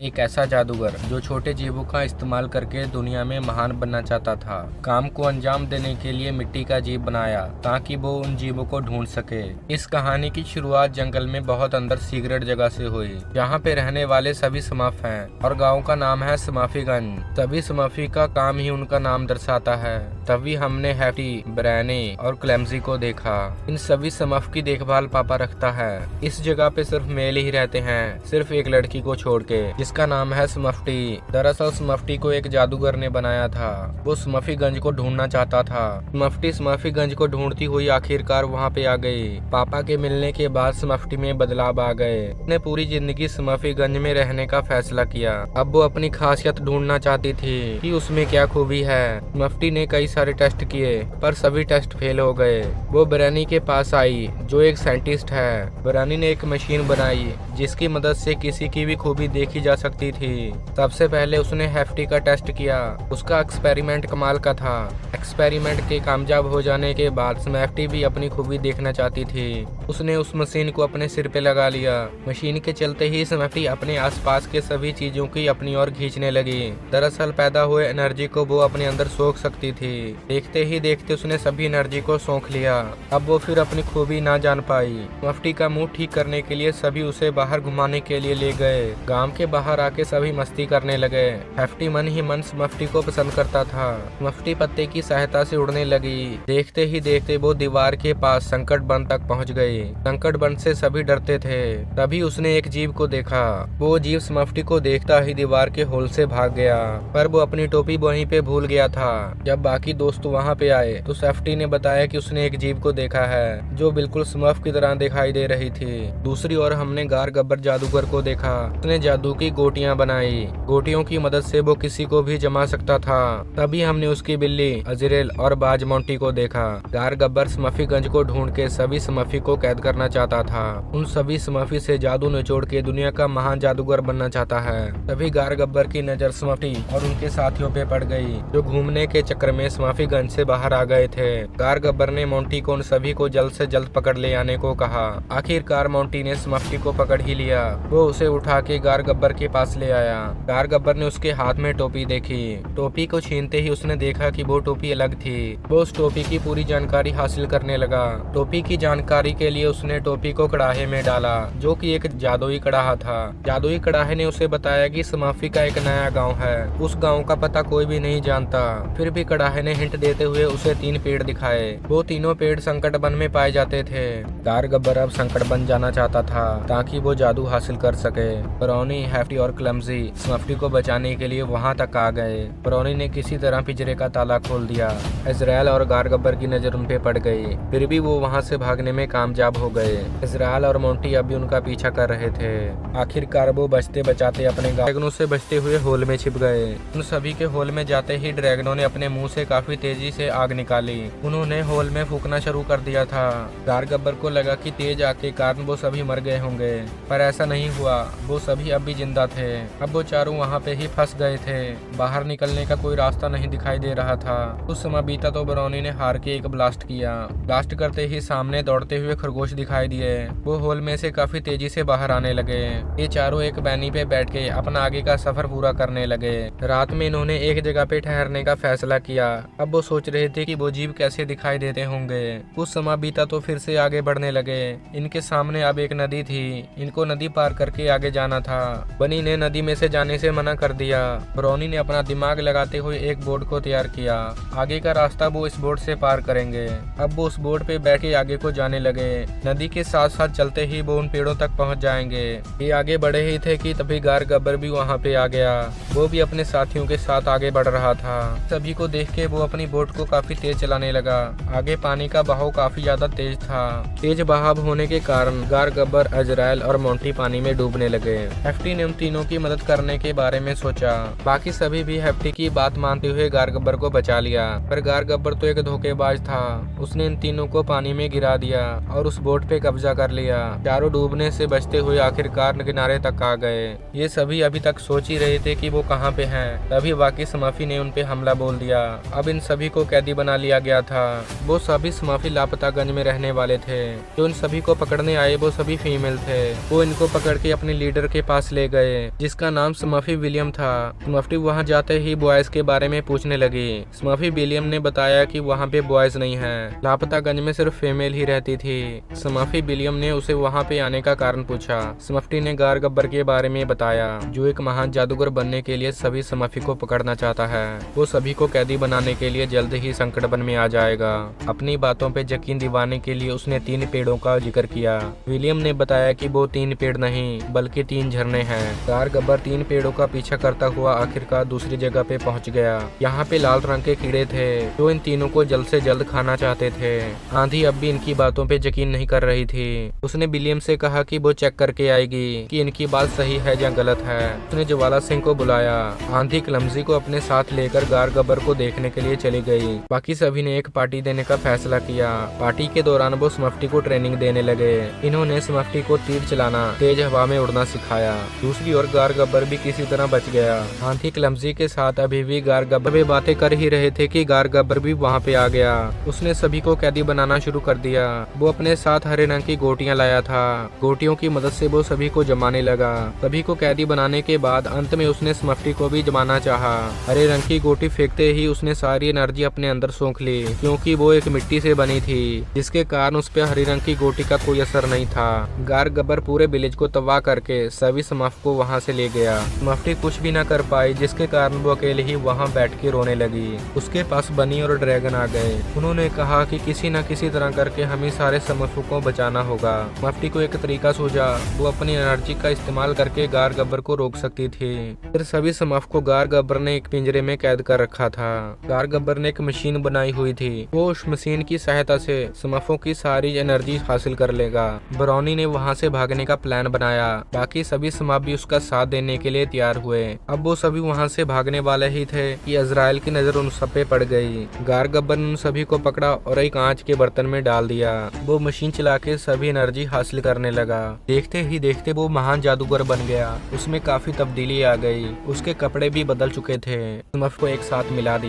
एक ऐसा जादूगर जो छोटे जीवों का इस्तेमाल करके दुनिया में महान बनना चाहता था। काम को अंजाम देने के लिए मिट्टी का जीव बनाया ताकि वो उन जीवों को ढूंढ सके। इस कहानी की शुरुआत जंगल में बहुत अंदर सीक्रेट जगह से हुई, जहाँ पे रहने वाले सभी स्मर्फ हैं और गांव का नाम है स्मर्फीगंज। सभी स्मर्फी का काम ही उनका नाम दर्शाता है। तभी हमने हैप्टी, ब्रैनी और क्लेमजी को देखा। इन सभी स्मर्फ की देखभाल पापा रखता है। इस जगह पे सिर्फ मेल ही रहते हैं, सिर्फ एक लड़की को छोड़ के, जिसका नाम है स्मर्फ्टी। दरअसल स्मर्फ्टी को एक जादूगर ने बनाया था। वो स्मर्फीगंज को ढूंढना चाहता था। स्मर्फ्टी स्मर्फीगंज को ढूंढती हुई आखिरकार वहाँ पे आ गई। पापा के मिलने के बाद स्मर्फ्टी में बदलाव आ गए। उसने पूरी जिंदगी स्मर्फीगंज में रहने का फैसला किया। अब वो अपनी खासियत ढूंढना चाहती थी कि उसमें क्या खूबी है। स्मर्फ्टी ने कई सारे टेस्ट किए पर सभी टेस्ट फेल हो गए। वो ब्रैनी के पास आई जो एक साइंटिस्ट है। ब्रैनी ने एक मशीन बनाई जिसकी मदद से किसी की भी खूबी देखी जा सकती थी। सबसे पहले उसने हैफ्टी का टेस्ट किया। उसका एक्सपेरिमेंट कमाल का था। एक्सपेरिमेंट के कामयाब हो जाने के बाद स्मैफ्टी भी अपनी खूबी देखना चाहती थी। उसने उस मशीन को अपने सिर पे लगा लिया। मशीन के चलते ही स्मैफ्टी अपने आसपास के सभी चीजों की अपनी ओर खींचने लगी। दरअसल पैदा हुए एनर्जी को वो अपने अंदर सोख सकती थी। देखते ही देखते उसने सभी एनर्जी को सोख लिया। अब वो फिर अपनी खूबी ना जान पाई। स्मैफ्टी का मुंह ठीक करने के लिए सभी उसे बाहर घुमाने के लिए ले गए। गांव के बाहर आके सभी मस्ती करने लगे। हैफ्टी मन ही मन स्मर्फ्टी को पसंद करता था। स्मर्फ्टी पत्ते की सहायता से उड़ने लगी। देखते ही देखते वो दीवार के पास संकट वन तक पहुंच गई। संकट वन से सभी डरते थे। तभी उसने एक जीव को देखा। वो जीव स्मर्फ्टी को देखता ही दीवार के होल से भाग गया, पर वो अपनी टोपी वहीं पे भूल गया था। जब बाकी दोस्त वहाँ पे आए तो स्मर्फ्टी ने बताया कि उसने एक जीव को देखा है जो बिल्कुल स्मर्फ की तरह दिखाई दे रही थी। दूसरी ओर हमने गार गब्बर जादूगर को देखा। उसने जादू की गोटियां बनाई। गोटियों की मदद से वो किसी को भी जमा सकता था। तभी हमने उसकी बिल्ली अजरेल और बाज मोंटी को देखा। गार गब्बर स्मर्फीगंज को ढूंढ के सभी स्मर्फी को कैद करना चाहता था। उन सभी स्मर्फी से जादू निचोड़ के दुनिया का महान जादूगर बनना चाहता है। तभी गार गब्बर की नजर स्मर्फी और उनके साथियों पे पड़ गई, जो घूमने के चक्कर में स्मर्फीगंज से बाहर आ गए थे। गार गब्बर ने मोंटी को उन सभी को जल्द से जल्द पकड़ ले आने को कहा। आखिरकार मोंटी ने स्मर्फी को पकड़ ही लिया। वो उसे उठा के गार गब्बर के पास ले आया। गार गब्बर ने उसके हाथ में टोपी देखी। टोपी को छीनते ही उसने देखा कि वो टोपी अलग थी। वो उस टोपी की पूरी जानकारी हासिल करने लगा। टोपी की जानकारी के लिए उसने टोपी को कड़ाहे में डाला, जो कि एक जादुई कड़ाहा था। जादुई कड़ाहे ने उसे बताया कि स्मर्फी का एक नया गांव है। उस गांव का पता कोई भी नहीं जानता। फिर भी कड़ाहे ने हिंट देते हुए उसे 3 पेड़ दिखाए। वो तीनों पेड़ संकट वन में पाए जाते थे। गार गब्बर अब संकट वन जाना चाहता था ताकि वो जादू हासिल कर सके। ब्राउनी, हैफ्टी और क्लमजी स्मर्फ्टी को बचाने के लिए वहां तक आ गए। ब्राउनी ने किसी तरह पिंजरे का ताला खोल दिया। इजराइल और गार गब्बर की नजर उन पे पड़ गई, फिर भी वो वहां से भागने में कामयाब हो गए। इजराइल और मोंटी अब भी उनका पीछा कर रहे थे। आखिरकार वो बचते बचाते अपने ड्रैगनों से बचते हुए होल में छिप गए। उन सभी के होल में जाते ही ड्रैगनों ने अपने मुंह से काफी तेजी से आग निकाली। उन्होंने होल में फूकना शुरू कर दिया था। गार गब्बर को लगा कि तेज आग के कारण वो सभी मर गए होंगे, पर ऐसा नहीं हुआ। वो सभी अब भी जिंदा थे। अब वो चारों वहाँ पे ही फंस गए थे। बाहर निकलने का कोई रास्ता नहीं दिखाई दे रहा था। कुछ समय बीता तो ब्राउनी ने हार के एक ब्लास्ट किया। ब्लास्ट करते ही सामने दौड़ते हुए खरगोश दिखाई दिए। वो होल में से काफी तेजी से बाहर आने लगे। ये चारों एक बैनी पे बैठ के अपना आगे का सफर पूरा करने लगे। रात में इन्होंने एक जगह पे ठहरने का फैसला किया। अब वो सोच रहे थे कि वो जीव कैसे दिखाई देते होंगे। कुछ समय बीता तो फिर से आगे बढ़ने लगे। इनके सामने अब एक नदी थी। इनको नदी पार करके आगे जाना था। बनी ने नदी में से जाने से मना कर दिया। ब्राउनी ने अपना दिमाग लगाते हुए एक बोर्ड को तैयार किया। आगे का रास्ता वो इस बोर्ड से पार करेंगे। अब वो उस बोर्ड पे बैठ के आगे को जाने लगे। नदी के साथ साथ चलते ही वो उन पेड़ों तक पहुंच जाएंगे। ये आगे बढ़े ही थे कि तभी गार गब्बर भी वहाँ पे आ गया। वो भी अपने साथियों के साथ आगे बढ़ रहा था। सभी को देख के वो अपनी बोट को काफी तेज चलाने लगा। आगे पानी का बहाव काफी ज्यादा तेज था। तेज बहाव होने के कारण गार गब्बर, अजराइल और मोंटी पानी में डूबने लगे। हैफ्टी ने उन तीनों की मदद करने के बारे में सोचा। बाकी सभी भी हैफ्टी की बात मानते हुए गार गब्बर को बचा लिया, पर गार गब्बर तो एक धोखेबाज था। उसने इन तीनों को पानी में गिरा दिया और उस बोट पे कब्जा कर लिया। चारों डूबने से बचते हुए आखिरकार किनारे तक आ गए। ये सभी अभी तक सोच ही रहे थे कि वो कहाँ पे हैं। तभी बाकी स्मर्फी ने उन पे हमला बोल दिया। अब इन सभी को कैदी बना लिया गया था। वो सभी स्मर्फी लापतागंज में रहने वाले थे। जो इन सभी को पकड़ने आए वो सभी फीमेल थे। वो इनको पकड़ के अपने लीडर के पास ले गए, जिसका नाम स्मर्फी विलियम था। स्मर्फी वहाँ जाते ही बॉयज के बारे में पूछने लगी। स्मर्फी विलियम ने बताया कि वहाँ पे बॉयज नहीं है, लापतागंज में सिर्फ फीमेल ही रहती थी। स्मर्फी विलियम ने उसे वहाँ पे आने का कारण पूछा। स्मर्फी ने गार गब्बर के बारे में बताया, जो एक महान जादूगर बनने के लिए सभी स्मर्फी को पकड़ना चाहता है। वो सभी को कैदी बनाने के लिए जल्द ही संकट वन में आ जाएगा। अपनी बातों पे यकीन दिवाने के लिए उसने 3 पेड़ों का जिक्र किया। विलियम ने बताया कि वो 3 पेड़ नहीं बल्कि 3 झरने हैं। गार गब्बर 3 पेड़ों का पीछा करता हुआ आखिरकार दूसरी जगह पे पहुंच गया। यहाँ पे लाल रंग के कीड़े थे जो इन तीनों को जल्द से जल्द खाना चाहते थे। आंधी अब भी इनकी बातों पे यकीन नहीं कर रही थी। उसने विलियम से कहा कि वो चेक करके आएगी कि इनकी बात सही है या गलत है। उसने ज्वाला सिंह को बुलाया। आंधी क्लमजी को अपने साथ लेकर गार गब्बर को देखने के लिए चली गई। बाकी सभी ने एक पार्टी देने का फैसला किया। पार्टी के दौरान वो स्मर्फी को ट्रेनिंग देने लगे। इन्होंने स्मर्फी को तीर चलाना, तेज हवा में उड़ना सिखाया। दूसरी ओर गार गब्बर भी किसी तरह बच गया। आंधी क्लमजी के साथ अभी भी गार गब्बर बातें कर ही रहे थे कि गार गब्बर भी वहाँ पे आ गया। उसने सभी को कैदी बनाना शुरू कर दिया। वो अपने साथ हरे रंग की गोटियां लाया था। गोटियों की मदद से वो सभी को जमाने लगा। सभी को कैदी बनाने के बाद अंत में उसने स्मर्फी को भी जमाना चाहा। हरे रंग की गोटी फेंकते ही उसने सारी एनर्जी अपने अंदर सोख ली, क्योंकि वो एक मिट्टी से बनी थी, जिसके कारण उस पर हरी रंग की गोटी का कोई असर नहीं था। गार गब्बर पूरे विलेज को तबाह करके सभी स्मर्फ को वहाँ से ले गया। स्मर्फी कुछ भी न कर पाई, जिसके कारण वो अकेले ही वहाँ बैठ के रोने लगी। उसके पास बनी और ड्रैगन आ गए। उन्होंने कहा कि किसी न किसी तरह करके हमें सारे स्मर्फों को बचाना होगा। स्मर्फी को एक तरीका सूझा। वो अपनी एनर्जी का इस्तेमाल करके गार गब्बर को रोक सकती थी। फिर सभी स्मर्फ को गार गब्बर ने एक पिंजरे में कैद कर रखा था। गार गब्बर ने एक मशीन बनाई हुई थी। वो उस मशीन की सहायता से स्मर्फों की सारी एनर्जी हासिल कर लेगा। ब्राउनी ने वहाँ से भागने का प्लान बनाया। बाकी सभी स्मर्फ भी उसका साथ देने के लिए तैयार हुए। अब वो सभी वहाँ से भागने वाले ही थे कि अजराइल की नजर उन सब पे पड़ गई। गार गब्बर ने उन सभी को पकड़ा और एक कांच के बर्तन में डाल दिया। वो मशीन चला के सभी एनर्जी हासिल करने लगा। देखते ही देखते वो महान जादूगर बन गया। उसमें काफी तब्दीली आ गई। उसके कपड़े भी बदल चुके थे। स्मर्फ को एक साथ मिला दिया।